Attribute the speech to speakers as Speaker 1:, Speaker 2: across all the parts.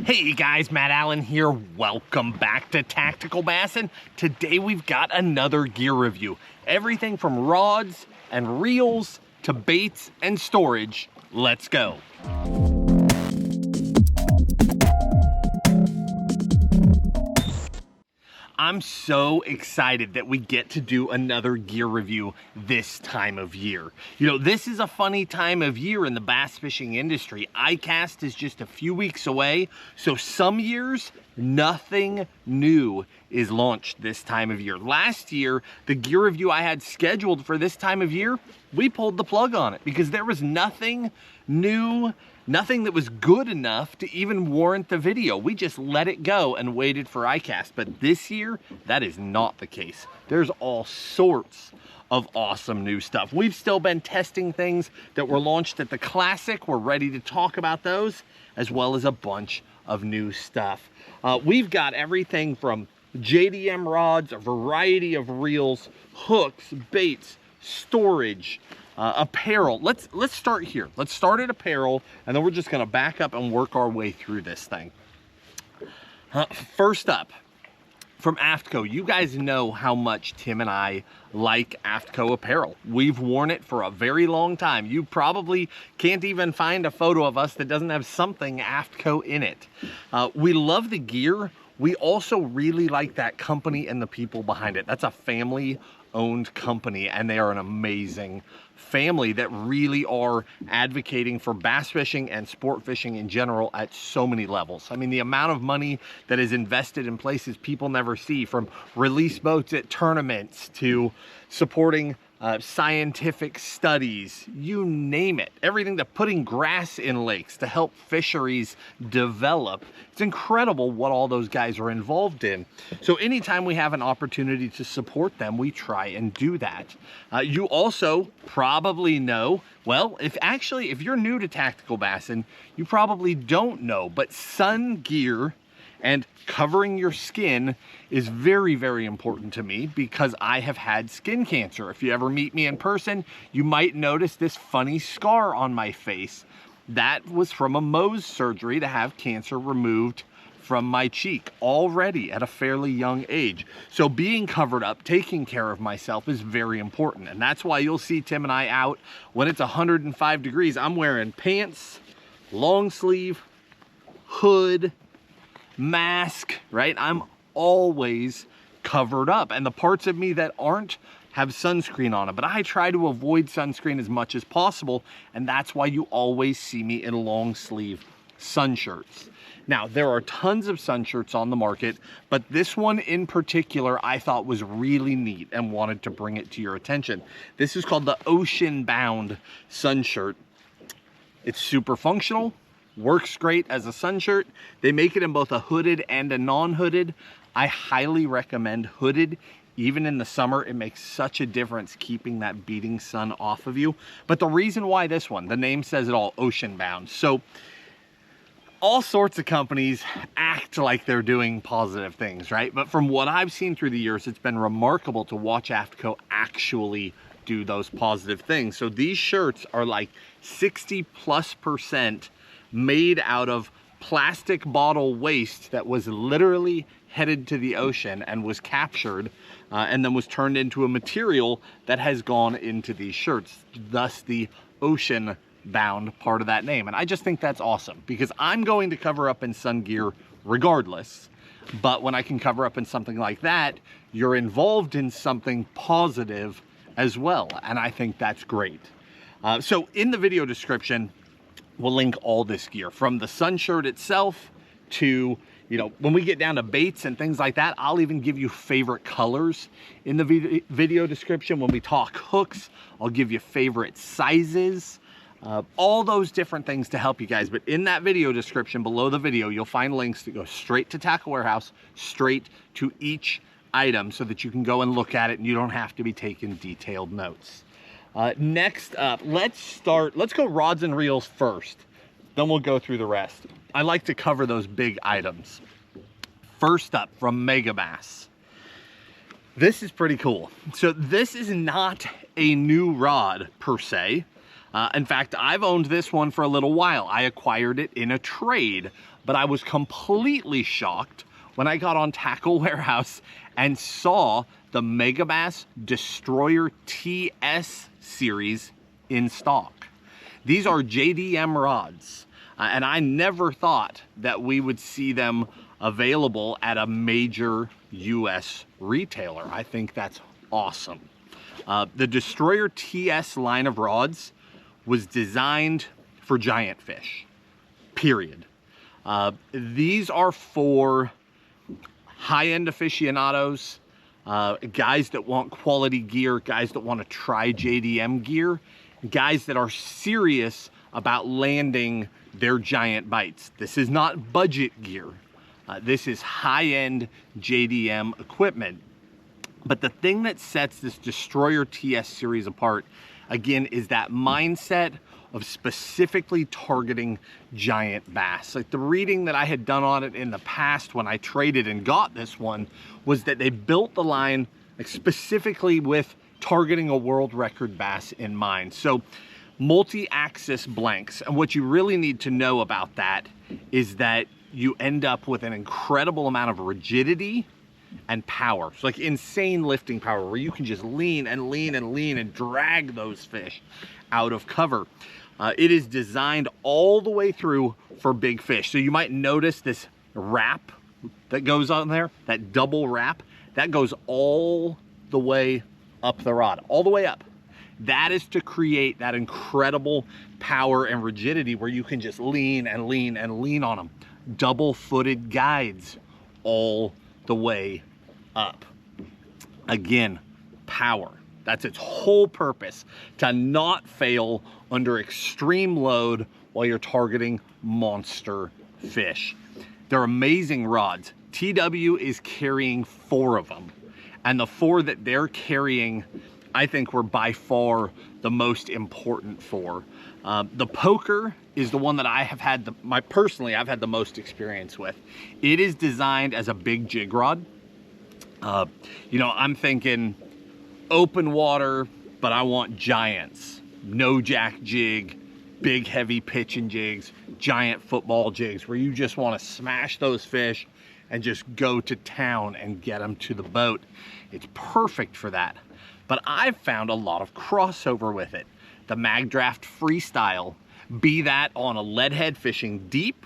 Speaker 1: Hey guys, Matt Allen here. Welcome back to Tactical Bass, and today we've got another gear review. Everything from rods and reels to baits and storage. Let's go. I'm so excited that we get to do another gear review this time of year. You know, this is a funny time of year in the bass fishing industry. ICAST is just a few weeks away, so some years, nothing new is launched this time of year. Last year, the gear review I had scheduled for this time of year, we pulled the plug on it because there was nothing new, nothing that was good enough to even warrant the video. We just let it go and waited for ICAST. But this year, that is not the case. There's all sorts of awesome new stuff. We've still been testing things that were launched at the Classic. We're ready to talk about those, as well as a bunch of new stuff. We've got everything from JDM rods, a variety of reels, hooks, baits, storage, apparel. Let's start here. Let's start at apparel, and then we're just gonna back up and work our way through this thing. First up, from AFTCO, you guys know how much Tim and I like AFTCO apparel. We've worn it for a very long time. You probably can't even find a photo of us that doesn't have something AFTCO in it. We love the gear. We also really like that company and the people behind it. That's a family-owned company, and they are an amazing family that really are advocating for bass fishing and sport fishing in general at so many levels. I mean, the amount of money that is invested in places people never see, from release boats at tournaments to supporting scientific studies, you name it. Everything to putting grass in lakes to help fisheries develop. It's incredible what all those guys are involved in. So anytime we have an opportunity to support them, we try and do that. You also probably know, well, if you're new to tactical bassing, you probably don't know, but sun gear and covering your skin is very, very important to me because I have had skin cancer. If you ever meet me in person, you might notice this funny scar on my face. That was from a Mohs surgery to have cancer removed from my cheek already at a fairly young age. So being covered up, taking care of myself is very important. And that's why you'll see Tim and I out when it's 105 degrees. I'm wearing pants, long sleeve, hood, mask, right? I'm always covered up, and the parts of me that aren't have sunscreen on it, but I try to avoid sunscreen as much as possible, and that's why you always see me in long sleeve sun shirts. Now, there are tons of sun shirts on the market, but this one in particular I thought was really neat and wanted to bring it to your attention. This is called the Ocean Bound sun shirt. It's super functional, works great as a sun shirt. They make it in both a hooded and a non-hooded. I highly recommend hooded. Even in the summer, it makes such a difference keeping that beating sun off of you. But the reason why this one, the name says it all, Ocean Bound. So all sorts of companies act like they're doing positive things, right? But from what I've seen through the years, it's been remarkable to watch AFTCO actually do those positive things. So these shirts are like 60+% made out of plastic bottle waste that was literally headed to the ocean and was captured and then was turned into a material that has gone into these shirts, thus the ocean bound part of that name. And I just think that's awesome because I'm going to cover up in sun gear regardless, but when I can cover up in something like that, you're involved in something positive as well, and I think that's great. So in the video description, we'll link all this gear, from the sun shirt itself to, you know, when we get down to baits and things like that. I'll even give you favorite colors in the video description. When we talk hooks, I'll give you favorite sizes, all those different things to help you guys. But in that video description below the video, you'll find links that go straight to Tackle Warehouse, straight to each item, so that you can go and look at it and you don't have to be taking detailed notes. Next up, let's go rods and reels first, then we'll go through the rest. I like to cover those big items. First up, from Megabass. This is pretty cool. So this is not a new rod per se. In fact, I've owned this one for a little while. I acquired it in a trade, but I was completely shocked when I got on Tackle Warehouse and saw the Megabass Destroyer TS series in stock. These are JDM rods, and I never thought that we would see them available at a major US retailer. I think that's awesome. The Destroyer TS line of rods was designed for giant fish, period. These are for high-end aficionados, guys that want quality gear, guys that want to try JDM gear, guys that are serious about landing their giant bites. This is not budget gear. This is high-end JDM equipment. But the thing that sets this Destroyer TS series apart, again, is that mindset of specifically targeting giant bass. Like the reading that I had done on it in the past when I traded and got this one was that they built the line like specifically with targeting a world record bass in mind. So multi-axis blanks. And what you really need to know about that is that you end up with an incredible amount of rigidity and power. So like insane lifting power where you can just lean and lean and lean and drag those fish out of cover. It is designed all the way through for big fish. So you might notice this wrap that goes on there, that double wrap, that goes all the way up the rod, all the way up. That is to create that incredible power and rigidity where you can just lean and lean and lean on them. Double-footed guides all the way up. Again, power. That's its whole purpose, to not fail under extreme load while you're targeting monster fish. They're amazing rods. TW is carrying 4 of them, and the 4 that they're carrying, I think, were by far the most important 4. The poker is the one that I have had personally I've had the most experience with. It is designed as a big jig rod. You know, I'm thinking open water, but I want giants. No jack jig, big heavy pitching jigs, giant football jigs where you just want to smash those fish and just go to town and get them to the boat. It's perfect for that. But I've found a lot of crossover with it. The Magdraft Freestyle, be that on a lead head fishing deep,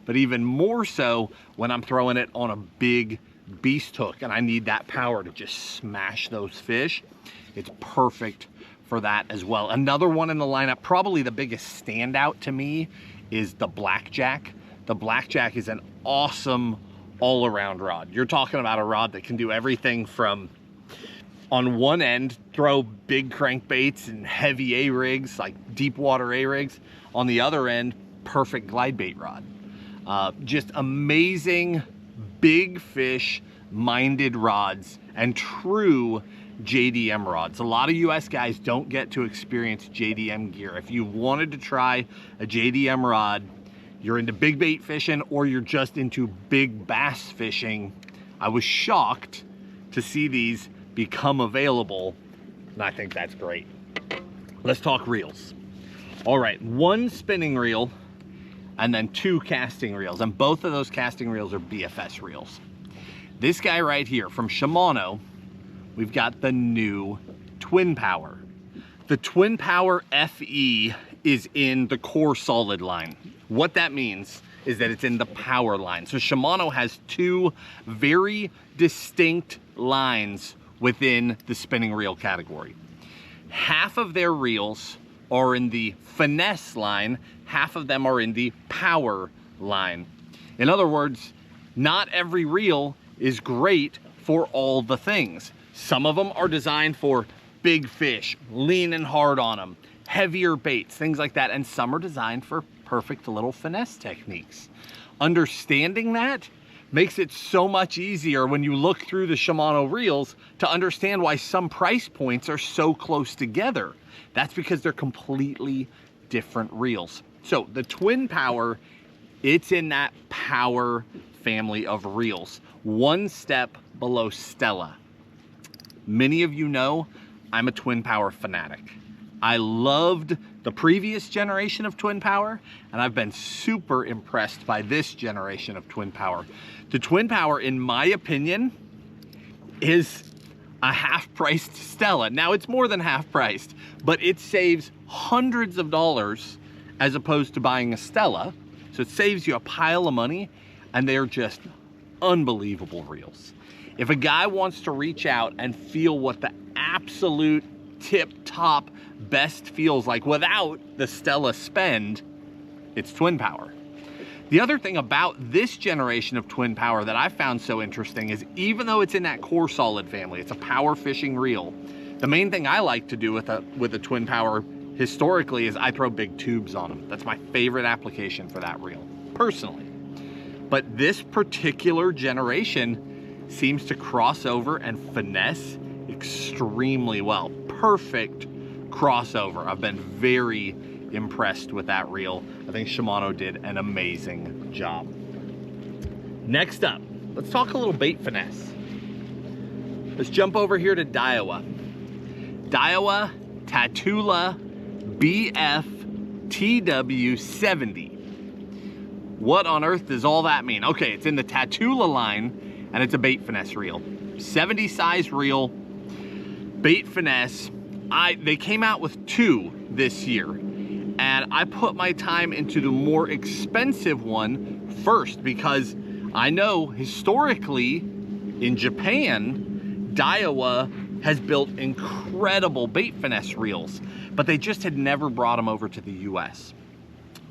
Speaker 1: but even more so when I'm throwing it on a big beast hook and I need that power to just smash those fish. It's perfect for that as well. Another one in the lineup, probably the biggest standout to me, is the Blackjack. The Blackjack is an awesome all-around rod. You're talking about a rod that can do everything from, on one end, throw big crankbaits and heavy A-rigs, like deep water A-rigs. On the other end, perfect glide bait rod. Just amazing big fish minded rods and true JDM rods. A lot of US guys don't get to experience JDM gear. If you wanted to try a JDM rod, you're into big bait fishing or you're just into big bass fishing, I was shocked to see these become available, and I think that's great. Let's talk reels. All right, 1 spinning reel and then 2 casting reels, and both of those casting reels are BFS reels. This guy right here from Shimano, we've got the new Twin Power. The Twin Power FE is in the core solid line. What that means is that it's in the power line. So Shimano has 2 very distinct lines within the spinning reel category. Half of their reels are in the finesse line, half of them are in the power line. In other words, not every reel is great for all the things. Some of them are designed for big fish, leaning hard on them, heavier baits, things like that, and some are designed for perfect little finesse techniques. Understanding that makes it so much easier when you look through the Shimano reels to understand why some price points are so close together. That's because they're completely different reels. So the Twin Power, it's in that power family of reels, 1 step below Stella. Many of you know I'm a Twin Power fanatic. I loved the previous generation of Twin Power, and I've been super impressed by this generation of Twin Power. The Twin Power, in my opinion, is a half-priced Stella. Now, it's more than half-priced, but it saves hundreds of dollars as opposed to buying a Stella. So it saves you a pile of money, and they're just unbelievable reels. If a guy wants to reach out and feel what the absolute tip-top best feels like without the Stella spend, it's Twin Power. The other thing about this generation of Twin Power that I found so interesting is even though it's in that core solid family, it's a power fishing reel. The main thing I like to do with a Twin Power historically is I throw big tubes on them. That's my favorite application for that reel, personally. But this particular generation seems to cross over and finesse extremely well. Perfect crossover. I've been very impressed with that reel. I think Shimano did an amazing job. Next up, let's talk a little bait finesse. Let's jump over here to Daiwa. Daiwa Tatula BF TW70. What on earth does all that mean? Okay, it's in the Tatula line and it's a bait finesse reel. 70 size reel, bait finesse. They came out with 2 this year, and I put my time into the more expensive one first because I know historically in Japan, Daiwa has built incredible bait finesse reels, but they just had never brought them over to the US.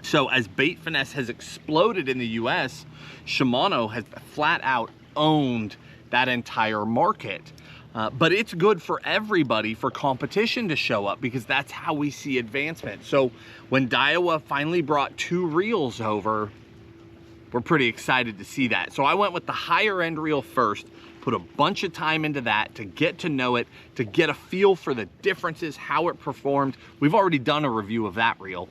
Speaker 1: So as bait finesse has exploded in the US, Shimano has flat out owned that entire market. But it's good for everybody for competition to show up because that's how we see advancement. So when Daiwa finally brought 2 reels over, we're pretty excited to see that. So I went with the higher end reel first, put a bunch of time into that to get to know it, to get a feel for the differences, how it performed. We've already done a review of that reel.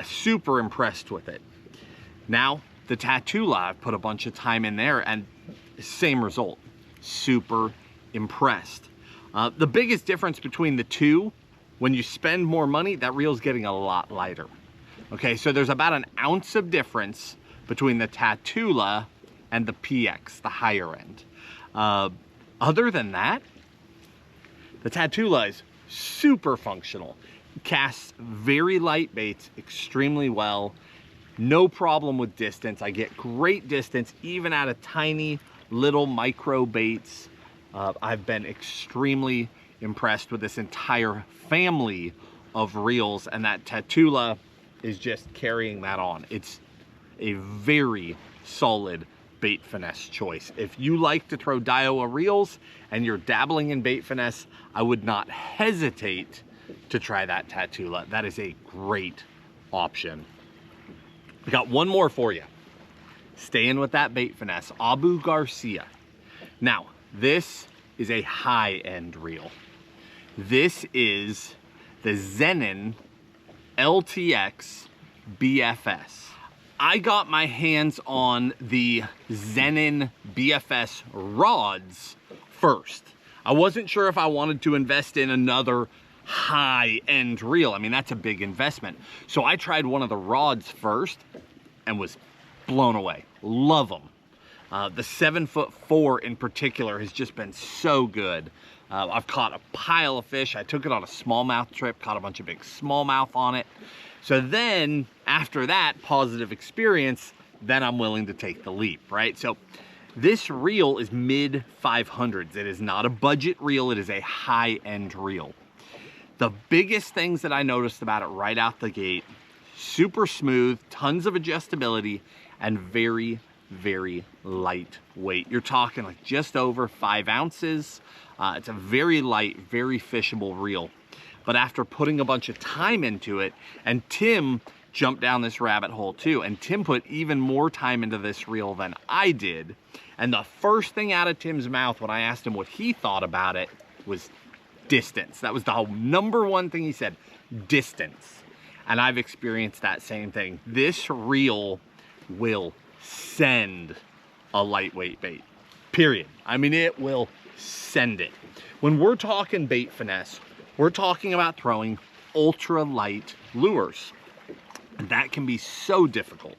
Speaker 1: Super impressed with it. Now the Tatula, I've put a bunch of time in there and same result, super impressed. The biggest difference between the two, when you spend more money, that reel's getting a lot lighter. Okay, so there's about an ounce of difference between the Tatula and the PX, the higher end. Other than that, the Tatula is super functional. Casts very light baits extremely well. No problem with distance. I get great distance even out of tiny little micro baits. I've been extremely impressed with this entire family of reels, and that Tatula is just carrying that on. It's a very solid bait finesse choice. If you like to throw Daiwa reels and you're dabbling in bait finesse, I would not hesitate to try that Tatula. That is a great option. I got one more for you. Staying with that bait finesse, Abu Garcia. Now, this is a high-end reel. This is the Zenin LTX BFS. I got my hands on the Zenin BFS rods first. I wasn't sure if I wanted to invest in another high-end reel. I mean, that's a big investment. So I tried one of the rods first and was blown away. Love them. The 7'4" in particular has just been so good. I've caught a pile of fish. I took it on a smallmouth trip, caught a bunch of big smallmouth on it. So then after that positive experience, then I'm willing to take the leap, right? So this reel is mid 500s. It is not a budget reel. It is a high-end reel. The biggest things that I noticed about it right out the gate, super smooth, tons of adjustability, and very, very lightweight. You're talking like just over 5 ounces. It's a very light, very fishable reel. But after putting a bunch of time into it, and Tim jumped down this rabbit hole too, and Tim put even more time into this reel than I did. And the first thing out of Tim's mouth when I asked him what he thought about it was distance. That was the number one thing he said, distance. And I've experienced that same thing. This reel will send a lightweight bait, period. I mean, it will send it. When we're talking bait finesse, we're talking about throwing ultralight lures. And that can be so difficult.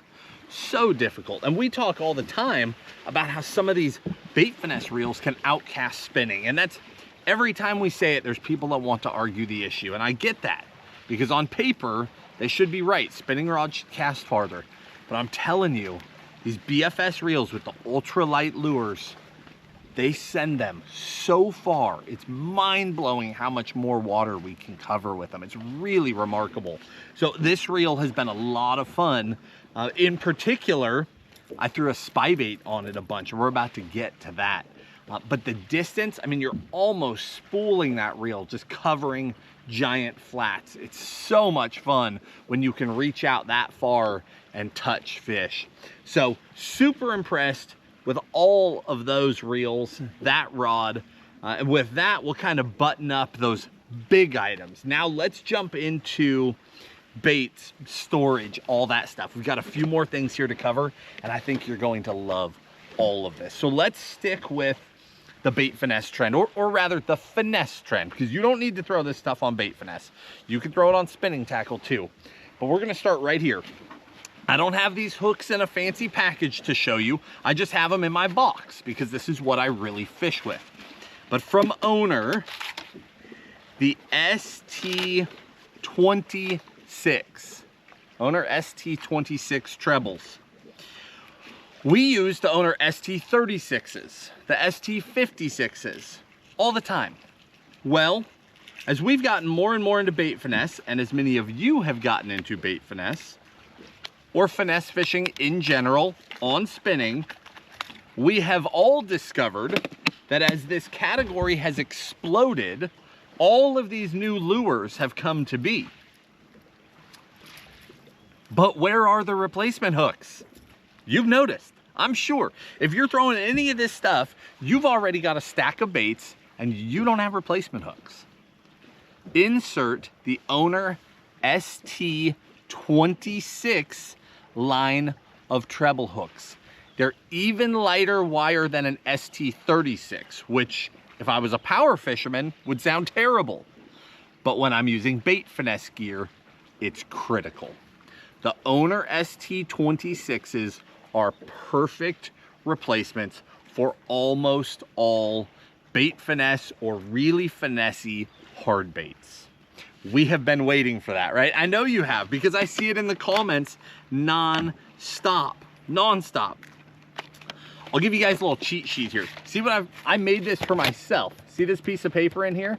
Speaker 1: So difficult. And we talk all the time about how some of these bait finesse reels can outcast spinning. And that's, every time we say it, there's people that want to argue the issue. And I get that, because on paper, they should be right. Spinning rods should cast farther. But I'm telling you, these BFS reels with the ultralight lures, they send them so far. It's mind-blowing how much more water we can cover with them. It's really remarkable. So this reel has been a lot of fun. In particular, I threw a spy bait on it a bunch, and we're about to get to that. But the distance, I mean, you're almost spooling that reel, just covering giant flats. It's so much fun when you can reach out that far and touch fish. So super impressed with all of those reels, that rod. And with that, we'll kind of button up those big items. Now let's jump into baits, storage, all that stuff. We've got a few more things here to cover, and I think you're going to love all of this. So let's stick with the bait finesse trend, or rather the finesse trend, because you don't need to throw this stuff on bait finesse. You can throw it on spinning tackle too. But we're gonna start right here. I don't have these hooks in a fancy package to show you. I just have them in my box because this is what I really fish with. But from Owner, the ST26. Owner ST26 trebles. We use the Owner ST36s, the ST56s, all the time. Well, as we've gotten more and more into bait finesse, and as many of you have gotten into bait finesse, or finesse fishing in general on spinning, we have all discovered that as this category has exploded, all of these new lures have come to be. But where are the replacement hooks? You've noticed, I'm sure. If you're throwing any of this stuff, you've already got a stack of baits and you don't have replacement hooks. Insert the Owner ST26 line of treble hooks. They're even lighter wire than an ST36, which, if I was a power fisherman, would sound terrible. But when I'm using bait finesse gear, it's critical. The Owner ST26s are perfect replacements for almost all bait finesse or really finessey hard baits. We have been waiting for that, right? I know you have, because I see it in the comments non-stop. I'll give you guys a little cheat sheet here. See what I made this for myself. See this piece of paper in here?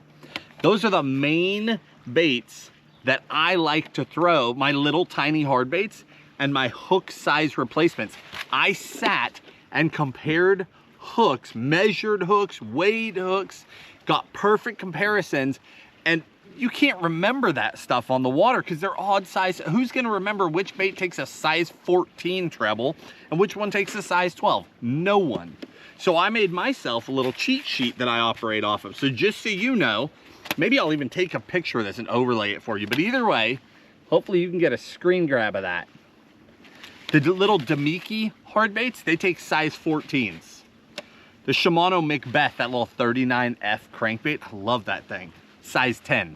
Speaker 1: Those are the main baits that I like to throw, my little tiny hard baits and my hook size replacements. I sat and compared hooks, measured hooks, weighed hooks, got perfect comparisons, and you can't remember that stuff on the water because they're odd size. Who's gonna remember which bait takes a size 14 treble and which one takes a size 12? No one. So I made myself a little cheat sheet that I operate off of. So just so you know, maybe I'll even take a picture of this and overlay it for you. But either way, hopefully you can get a screen grab of that. The little Demiki hard baits, they take size 14s. The Shimano Megabass, that little 39F crankbait, I love that thing, size 10.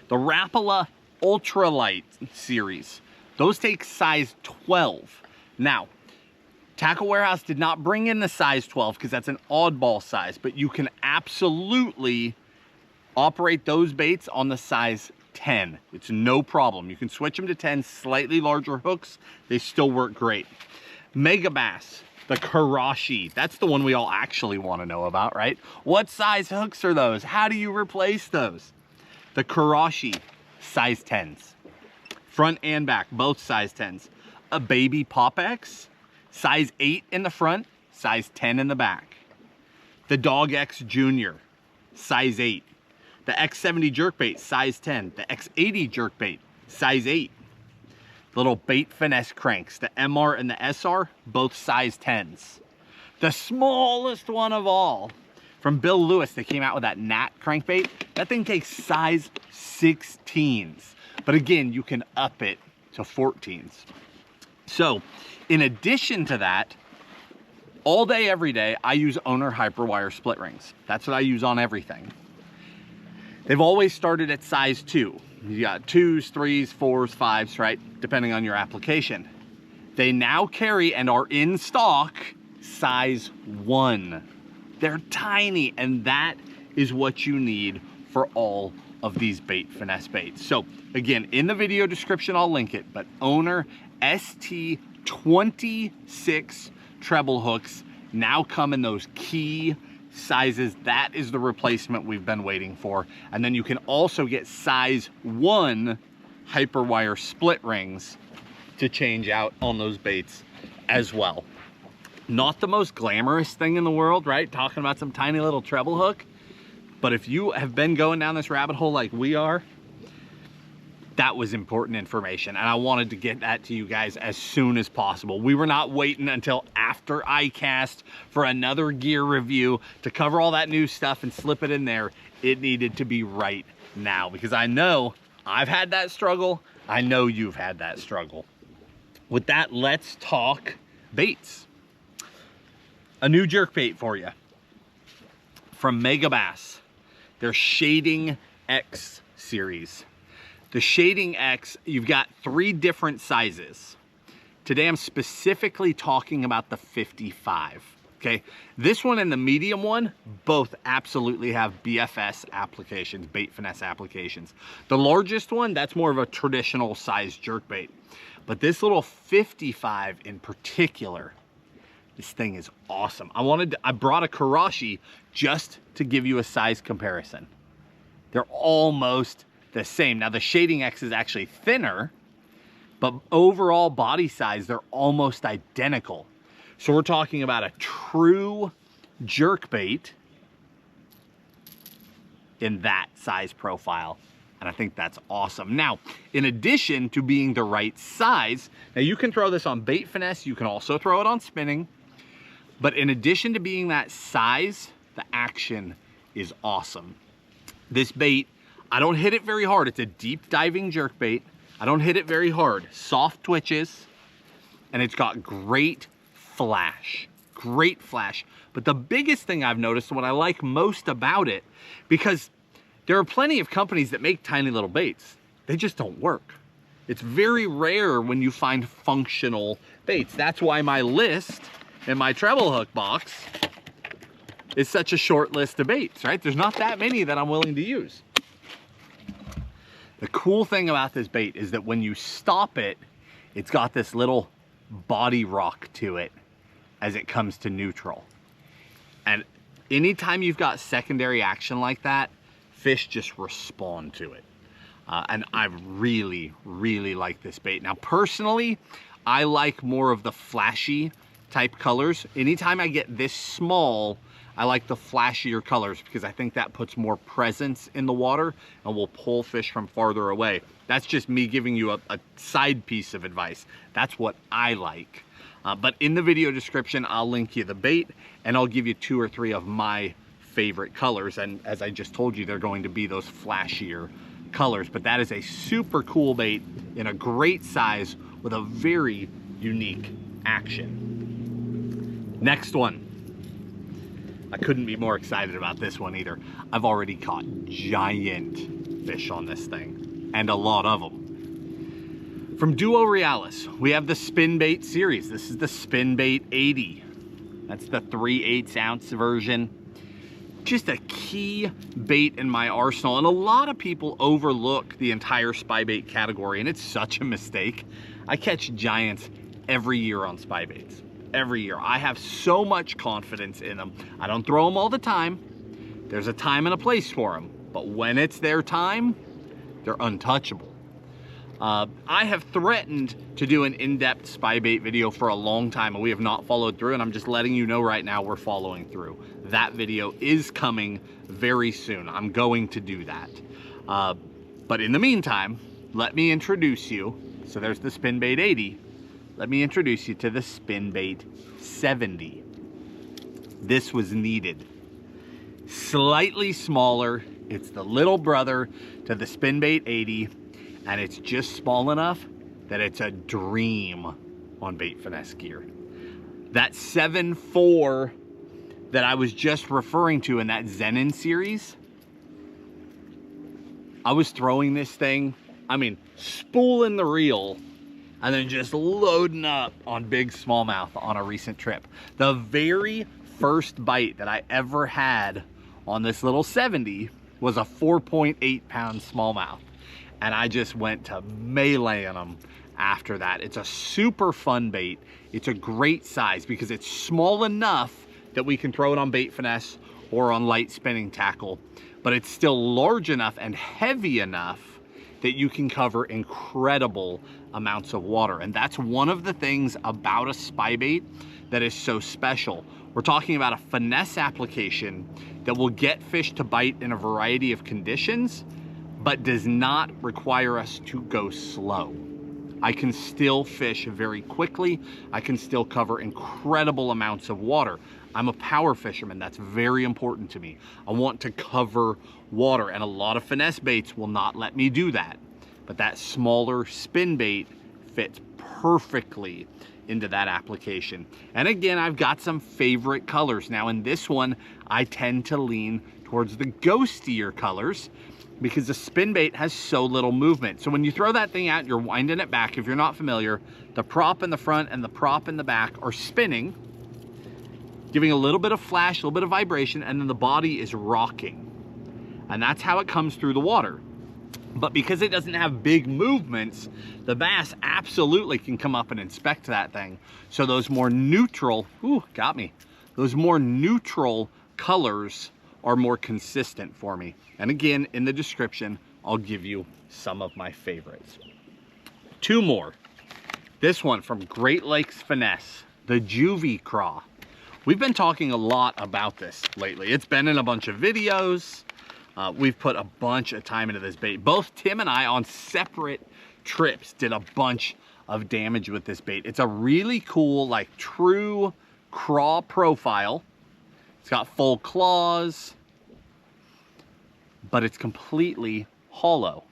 Speaker 1: The Rapala Ultralight series, those take size 12. Now, Tackle Warehouse did not bring in the size 12 because that's an oddball size, but you can absolutely operate those baits on the size 10. It's no problem. You can switch them to 10, slightly larger hooks. They still work great. Megabass, the Karashi, that's the one we all actually want to know about, right? What size hooks are those? How do you replace those? The Karashi, size 10s. Front and back, both size 10s. A Baby Pop X, size 8 in the front, size 10 in the back. The Dog X Junior, size 8. The X70 jerkbait, size 10. The X80 jerkbait, size 8. Little bait finesse cranks, the MR and the SR, both size 10s. The smallest one of all, from Bill Lewis, they came out with that Nat crankbait. That thing takes size 16s. But again, you can up it to 14s. So, in addition to that, all day, every day, I use Owner Hyperwire split rings. That's what I use on everything. They've always started at size 2. You got 2s, 3s, 4s, 5s, right? Depending on your application. They now carry and are in stock size 1. They're tiny, and that is what you need for all of these Bait Finesse baits. So again, in the video description, I'll link it, but Owner ST26 treble hooks now come in those key sizes. That is the replacement we've been waiting for. And then you can also get size 1 hyperwire split rings to change out on those baits as well. Not the most glamorous thing in the world, right? Talking about some tiny little treble hook. But if you have been going down this rabbit hole like we are, that was important information, and I wanted to get that to you guys as soon as possible. We were not waiting until after ICAST for another gear review to cover all that new stuff and slip it in there. It needed to be right now, because I know I've had that struggle. I know you've had that struggle. With that, let's talk baits. A new jerk bait for you from Megabass, their Shading X series. The Shading X, you've got 3 different sizes. Today I'm specifically talking about the 55, okay? This one and the medium one, both absolutely have BFS applications, Bait Finesse applications. The largest one, that's more of a traditional size jerkbait. But this little 55 in particular, this thing is awesome. I brought a Karashi just to give you a size comparison. They're almost the same. Now the Shading X is actually thinner, but overall body size, they're almost identical. So we're talking about a true jerkbait in that size profile. And I think that's awesome. Now, in addition to being the right size, now you can throw this on Bait Finesse, you can also throw it on spinning, but in addition to being that size, the action is awesome. This bait, I don't hit it very hard. It's a deep diving jerk bait. I don't hit it very hard. Soft twitches, and it's got great flash. Great flash. But the biggest thing I've noticed, what I like most about it, because there are plenty of companies that make tiny little baits, they just don't work. It's very rare when you find functional baits. That's why my list in my treble hook box is such a short list of baits, right? There's not that many that I'm willing to use. The cool thing about this bait is that when you stop it, it's got this little body rock to it as it comes to neutral. And anytime you've got secondary action like that, fish just respond to it. And I really, really like this bait. Now, personally, I like more of the flashy type colors. Anytime I get this small, I like the flashier colors because I think that puts more presence in the water and will pull fish from farther away. That's just me giving you a side piece of advice. That's what I like. But in the video description, I'll link you the bait and I'll give you 2 or 3 of my favorite colors. And as I just told you, they're going to be those flashier colors. But that is a super cool bait in a great size with a very unique action. Next one. I couldn't be more excited about this one either. I've already caught giant fish on this thing, and a lot of them. From Duo Realis, we have the Spin Bait series. This is the Spin Bait 80. That's the 3/8 ounce version. Just a key bait in my arsenal, and a lot of people overlook the entire spy bait category, and it's such a mistake. I catch giants every year on spy baits. Every year. I have so much confidence in them. I don't throw them all the time. There's a time and a place for them. But when it's their time, they're untouchable. I have threatened to do an in-depth spy bait video for a long time, and we have not followed through, and I'm just letting you know right now we're following through. That video is coming very soon. I'm going to do that. But in the meantime, let me introduce you. So there's the Spin Bait 80. Let me introduce you to the Spin Bait 70. This was needed. Slightly smaller. It's the little brother to the Spin Bait 80, and it's just small enough that it's a dream on Bait Finesse gear. That 7.4 that I was just referring to in that Zenin series, I was throwing this thing, I mean, spooling the reel and then just loading up on big smallmouth on a recent trip. The very first bite that I ever had on this little 70 was a 4.8 pound smallmouth. And I just went to meleeing them after that. It's a super fun bait. It's a great size because it's small enough that we can throw it on bait finesse or on light spinning tackle, but it's still large enough and heavy enough that you can cover incredible amounts of water. And that's one of the things about a spy bait that is so special. We're talking about a finesse application that will get fish to bite in a variety of conditions, but does not require us to go slow. I can still fish very quickly. I can still cover incredible amounts of water. I'm a power fisherman. That's very important to me. I want to cover water, and a lot of finesse baits will not let me do that. But that smaller spin bait fits perfectly into that application. And again, I've got some favorite colors. Now in this one, I tend to lean towards the ghostier colors because the spin bait has so little movement. So when you throw that thing out, you're winding it back. If you're not familiar, the prop in the front and the prop in the back are spinning, giving a little bit of flash, a little bit of vibration, and then the body is rocking. And that's how it comes through the water. But because it doesn't have big movements, the bass absolutely can come up and inspect that thing. So those more neutral, ooh, got me. Those more neutral colors are more consistent for me. And again, in the description, I'll give you some of my favorites. Two more. This one from Great Lakes Finesse, the Juvie Craw. We've been talking a lot about this lately. It's been in a bunch of videos. We've put a bunch of time into this bait. Both Tim and I on separate trips did a bunch of damage with this bait. It's a really cool, like true craw profile. It's got full claws, but it's completely hollow.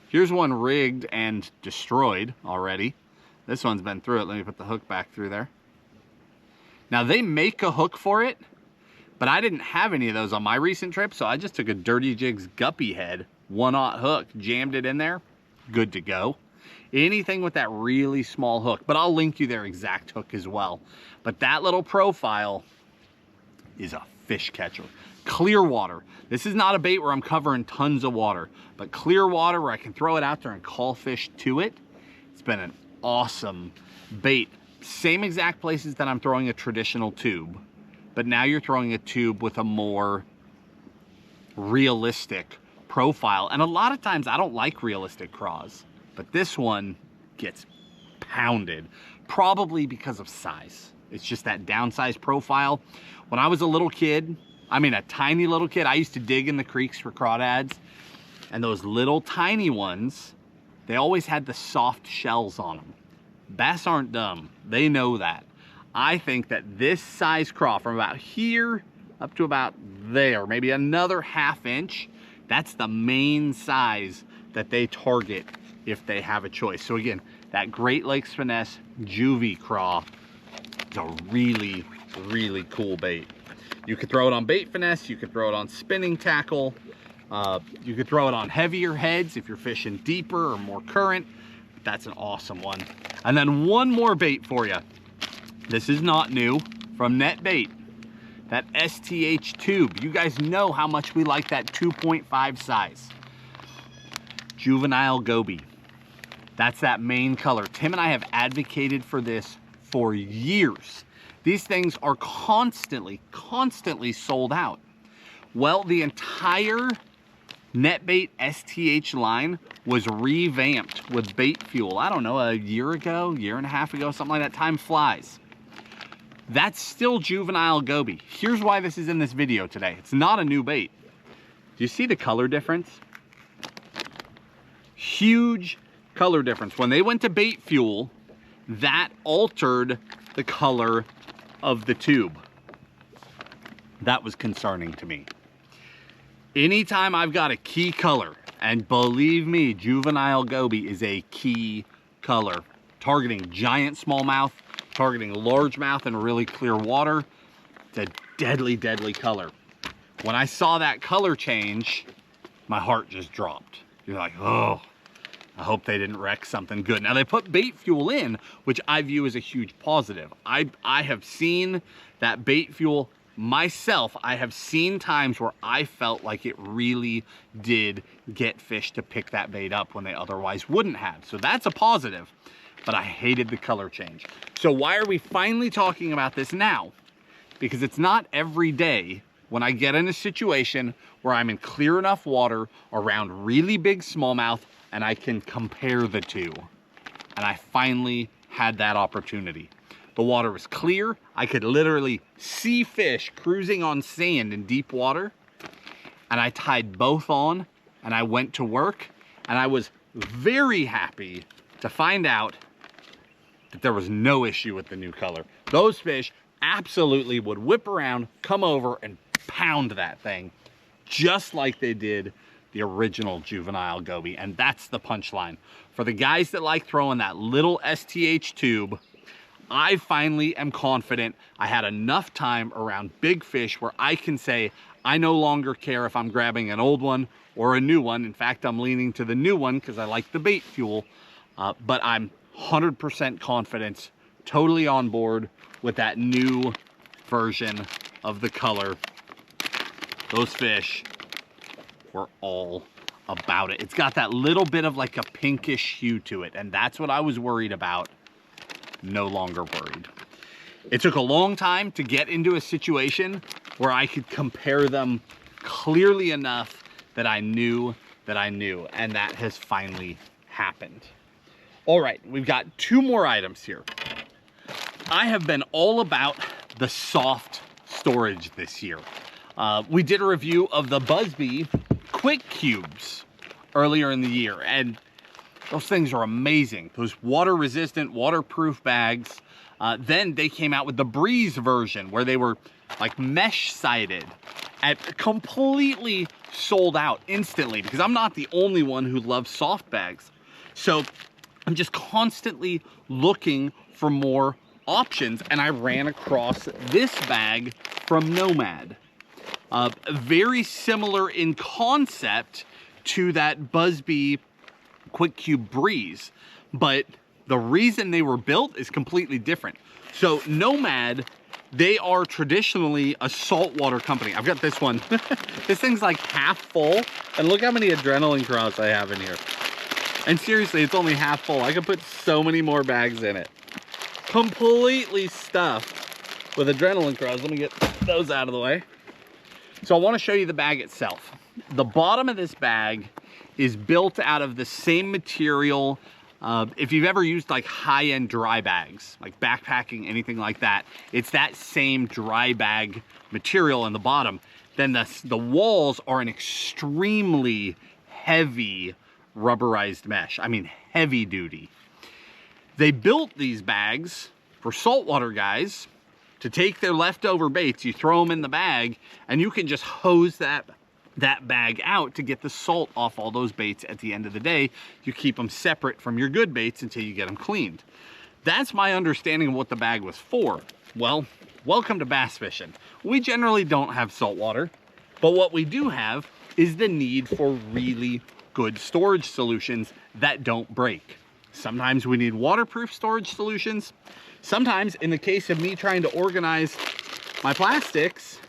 Speaker 1: Here's one rigged and destroyed already. This one's been through it. Let me put the hook back through there. Now they make a hook for it, but I didn't have any of those on my recent trip, so I just took a Dirty Jigs guppy head, 1/0 hook, jammed it in there, good to go. Anything with that really small hook, but I'll link you their exact hook as well. But that little profile is a fish catcher. Clear water. This is not a bait where I'm covering tons of water, but clear water where I can throw it out there and call fish to it. It's been an awesome bait. Same exact places that I'm throwing a traditional tube, but now you're throwing a tube with a more realistic profile. And a lot of times I don't like realistic craws, but this one gets pounded, probably because of size. It's just that downsized profile. When I was a little kid, I mean a tiny little kid, I used to dig in the creeks for crawdads, and those little tiny ones, they always had the soft shells on them. Bass aren't dumb, they know that. I think that this size craw from about here up to about there, maybe another ½ inch, that's the main size that they target if they have a choice. So again, that Great Lakes Finesse Juvie Craw is a really, really cool bait. You could throw it on bait finesse, you could throw it on spinning tackle, you could throw it on heavier heads if you're fishing deeper or more current. That's an awesome one. And then one more bait for you. This is not new, from Netbait. That STH tube. You guys know how much we like that 2.5 size. Juvenile goby. That's that main color. Tim and I have advocated for this for years. These things are constantly sold out. Well, the entire Netbait STH line was revamped with bait fuel. I don't know, a year ago, year and a half ago, something like that. Time flies. That's still juvenile goby. Here's why this is in this video today. It's not a new bait. Do you see the color difference? Huge color difference. When they went to bait fuel, that altered the color of the tube. That was concerning to me. Anytime I've got a key color, and believe me, juvenile goby is a key color, targeting giant smallmouth, targeting largemouth in really clear water, it's a deadly, deadly color. When I saw that color change, my heart just dropped. You're like, oh, I hope they didn't wreck something good. Now they put bait fuel in, which I view as a huge positive. I have seen that bait fuel myself. I have seen times where I felt like it really did get fish to pick that bait up when they otherwise wouldn't have. So that's a positive, but I hated the color change. So why are we finally talking about this now? Because it's not every day when I get in a situation where I'm in clear enough water around really big smallmouth and I can compare the two. And I finally had that opportunity. The water was clear. I could literally see fish cruising on sand in deep water. And I tied both on and I went to work, and I was very happy to find out that there was no issue with the new color. Those fish absolutely would whip around, come over, and pound that thing just like they did the original juvenile goby. And that's the punchline. For the guys that like throwing that little STH tube, I finally am confident I had enough time around big fish where I can say I no longer care if I'm grabbing an old one or a new one. In fact, I'm leaning to the new one because I like the bait fuel, but I'm 100% confident, totally on board with that new version of the color. Those fish were all about it. It's got that little bit of like a pinkish hue to it, and that's what I was worried about. No longer worried. It took a long time to get into a situation where I could compare them clearly enough that I knew, and that has finally happened. All right, we've got two more items here. I have been all about the soft storage this year. We did a review of the Busby Quick Cubes earlier in the year, and those things are amazing. Those water-resistant, waterproof bags. Then they came out with the Breeze version where they were like mesh-sided and completely sold out instantly, because I'm not the only one who loves soft bags. So I'm just constantly looking for more options, and I ran across this bag from Nomad. Very similar in concept to that Busby Quick Cube Breeze, but the reason they were built is completely different. So Nomad, they are traditionally a saltwater company. I've got this one. This thing's like half full, and look how many adrenaline crawls I have in here. And seriously, it's only half full. I could put so many more bags in it. Completely stuffed with adrenaline crawls. Let me get those out of the way. So I want to show you the bag itself. The bottom of this bag is built out of the same material. If you've ever used like high-end dry bags, like backpacking, anything like that, it's that same dry bag material in the bottom. Then the walls are an extremely heavy rubberized mesh. I mean, heavy duty. They built these bags for saltwater guys to take their leftover baits. You throw them in the bag, and you can just hose that bag out to get the salt off all those baits at the end of the day. You keep them separate from your good baits until you get them cleaned. That's my understanding of what the bag was for. Well, welcome to bass fishing. We generally don't have saltwater, but what we do have is the need for really good storage solutions that don't break. Sometimes we need waterproof storage solutions. Sometimes, in the case of me trying to organize my plastics,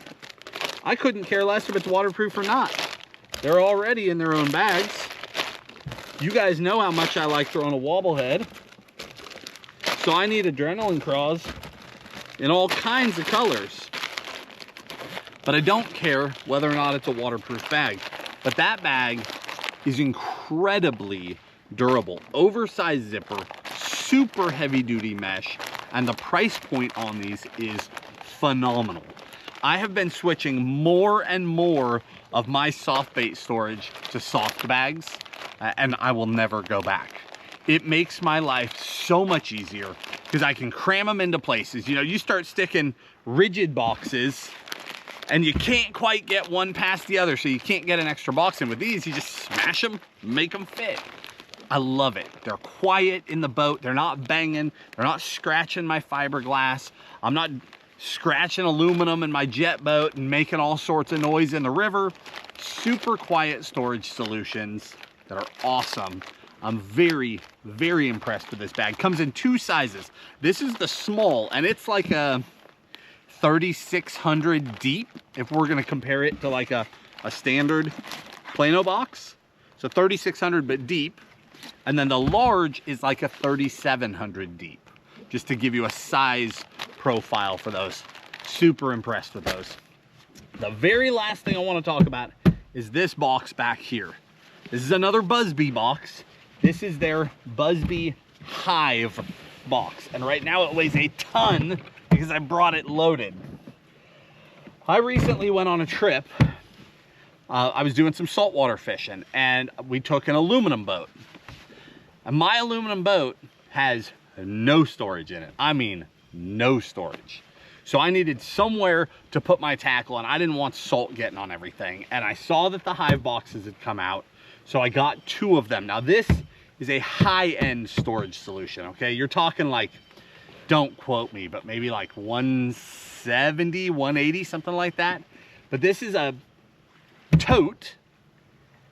Speaker 1: I couldn't care less if it's waterproof or not. They're already in their own bags. You guys know how much I like throwing a wobblehead. So I need adrenaline crawls in all kinds of colors. But I don't care whether or not it's a waterproof bag. But that bag is incredibly durable. Oversized zipper, super heavy duty mesh, and the price point on these is phenomenal. I have been switching more and more of my soft bait storage to soft bags, and I will never go back. It makes my life so much easier because I can cram them into places. You know, you start sticking rigid boxes and you can't quite get one past the other, so you can't get an extra box in. With these, you just smash them, make them fit. I love it. They're quiet in the boat. They're not banging. They're not scratching my fiberglass. I'm not scratching aluminum in my jet boat and making all sorts of noise in the river. Super quiet storage solutions that are awesome. I'm very, very impressed with this bag. Comes in 2 sizes. This is the small, and it's like a 3,600 deep, if we're gonna compare it to like a standard Plano box. So 3,600 but deep. And then the large is like a 3,700 deep, just to give you a size profile for those. Super impressed with those. The very last thing I want to talk about is this box back here. This is another Busby box. This is their Busby Hive box. And right now it weighs a ton because I brought it loaded. I recently went on a trip. I was doing some saltwater fishing and we took an aluminum boat. And my aluminum boat has no storage in it. I mean, no storage. So I needed somewhere to put my tackle, and I didn't want salt getting on everything. And I saw that the Hive boxes had come out, so I got 2 of them. Now this is a high-end storage solution, okay? You're talking like, don't quote me, but maybe like 170, 180, something like that. But this is a tote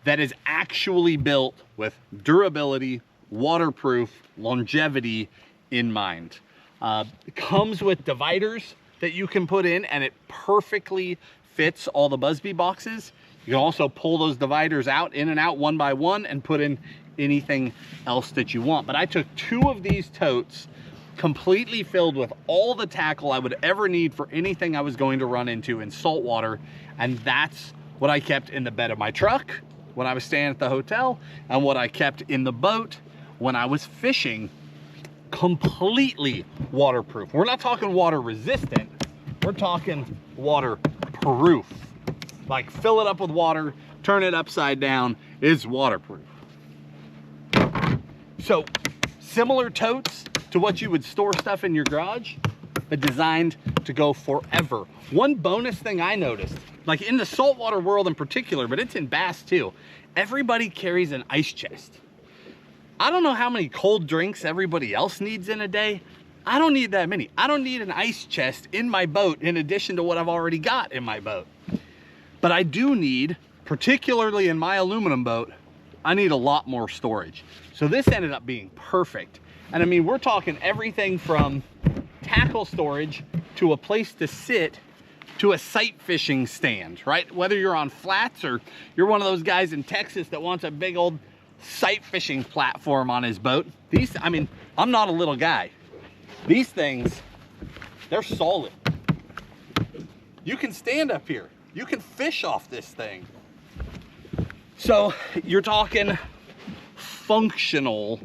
Speaker 1: that is actually built with durability, waterproof, longevity in mind. It comes with dividers that you can put in, and it perfectly fits all the Busby boxes. You can also pull those dividers out, in and out, one by one, and put in anything else that you want. But I took 2 of these totes completely filled with all the tackle I would ever need for anything I was going to run into in saltwater, and that's what I kept in the bed of my truck when I was staying at the hotel, and what I kept in the boat when I was fishing. Completely waterproof. We're not talking water resistant, we're talking waterproof. Like, fill it up with water, turn it upside down, it's waterproof. So similar totes to what you would store stuff in your garage, but designed to go forever. One bonus thing I noticed, like in the saltwater world in particular, but it's in bass too, everybody carries an ice chest. I don't know how many cold drinks everybody else needs in a day. I don't need that many. I don't need an ice chest in my boat in addition to what I've already got in my boat. But I do need, particularly in my aluminum boat, I need a lot more storage. So this ended up being perfect. And I mean, we're talking everything from tackle storage to a place to sit to a sight fishing stand, right? Whether you're on flats or you're one of those guys in Texas that wants a big old sight fishing platform on his boat. These, I mean, I'm not a little guy. These things, they're solid. You can stand up here. You can fish off this thing. So you're talking functional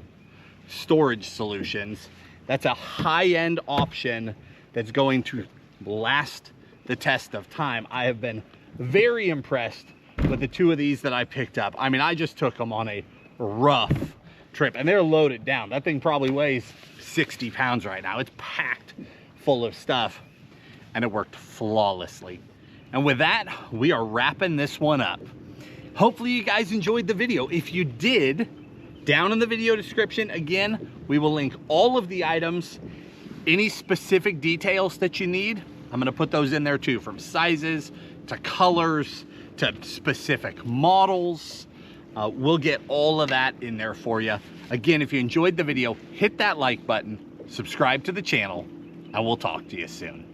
Speaker 1: storage solutions. That's a high-end option that's going to last the test of time. I have been very impressed with the 2 of these that I picked up. I mean, I just took them on a rough trip, and they're loaded down. That thing probably weighs 60 pounds right now. It's packed full of stuff, and it worked flawlessly. And with that, we are wrapping this one up. Hopefully you guys enjoyed the video. If you did, down in the video description, again, we will link all of the items, any specific details that you need. I'm gonna put those in there too, from sizes to colors to specific models. We'll get all of that in there for you. Again, if you enjoyed the video, hit that like button, subscribe to the channel, and we'll talk to you soon.